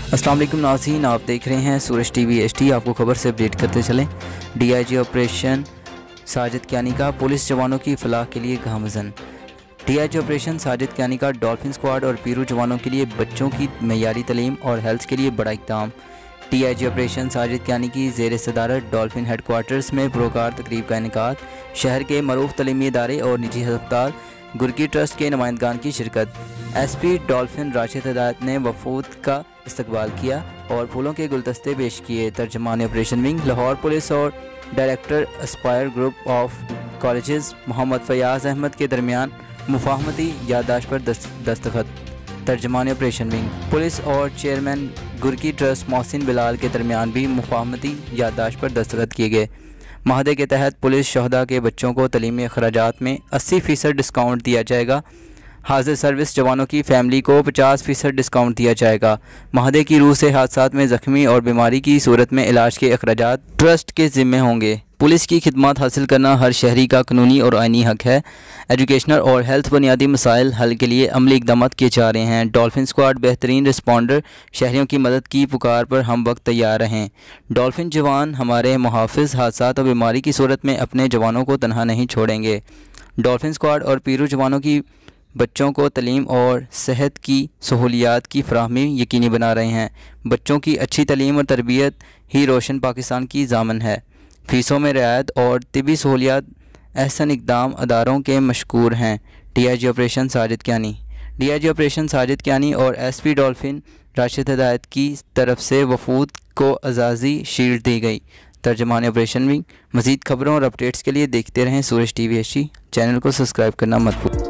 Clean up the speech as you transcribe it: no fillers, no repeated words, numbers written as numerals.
अस्सलाम वालेकुम नाज़रीन, आप देख रहे हैं सूरज टीवी HD। आपको खबर से अपडेट करते चलें। DIG ऑपरेशन साजिद कियानी का पुलिस जवानों की फलाह के लिए गामज़न। DIG ऑपरेशन साजिद कियानी का डॉल्फिन स्क्वाड और पीरू जवानों के लिए बच्चों की मयारी तालीम और हेल्थ के लिए बड़ा इक़दाम। DIG ऑपरेशन साजिद कियानी की ज़ेर सदारत डॉल्फिन हेडक्वार्टर्स में पुरकार तकरीब का इनेकाद। शहर के मरूफ तलीमी इदारे और निजी अस्पताल गुरकी ट्रस्ट के नुमाइंदगान की शिरकत। SP डॉल्फिन राशिद हिदायत ने वफूद का इस्तकबाल किया और फूलों के गुलदस्ते पेश किए। तर्जमान ऑपरेशन विंग लाहौर पुलिस और director aspire group of colleges Mohammad Fayaz Ahmed के दरमियान मुफाहमती याददाश्त पर दस्तखत। तर्जमान ऑपरेशन विंग पुलिस और चेयरमैन गुरकी ट्रस्ट मोहसिन बिलाल के दरमियान भी मुफाहमती याददाश्त पर दस्तखत किए गए। माहदे के तहत पुलिस शहदा के बच्चों को तलीमी अखराजात में 80% डिस्काउंट दिया जाएगा। हाजिर सर्विस जवानों की फैमिली को 50% डिस्काउंट दिया जाएगा। माहदे की रूह से हादसात में ज़ख्मी और बीमारी की सूरत में इलाज के अखराजात ट्रस्ट के ज़िम्मे होंगे। पुलिस की खिदमत हासिल करना हर शहरी का कानूनी और आइनी हक है। एजुकेशनल और हेल्थ बुनियादी मसाइल हल के लिए अमली इक़दाम किए जा रहे हैं। डॉल्फिन स्क्वाड बेहतरीन रिस्पॉन्डर, शहरियों की मदद की पुकार पर हम वक्त तैयार रहें। डॉल्फिन जवान हमारे मुहाफ़िज़ हादसात और बीमारी की सूरत में अपने जवानों को तनहा नहीं छोड़ेंगे। डॉल्फिन स्क्वाड और पीरू जवानों की बच्चों को तलीम और सेहत की सहूलियात की फराहमी यकीनी बना रहे हैं। बच्चों की अच्छी तलीम और तरबियत ही रोशन पाकिस्तान की ज़ामन है। फ़ीसों में रियायत और तिबी सहूलियात एहसन इक़दाम अदारों के मशकूर हैं। DIG operation Sajid Kiyani. DIG operation Sajid Kiyani और SP डॉल्फिन राशिद हिदायत की तरफ से वफूद को अज़ाज़ी शील्ड दी गई। तर्जमान ऑपरेशन विंग। मज़ीद खबरों और अपडेट्स के लिए देखते रहें सूरज TV HD। चैनल को सब्सक्राइब करना मत भूलें।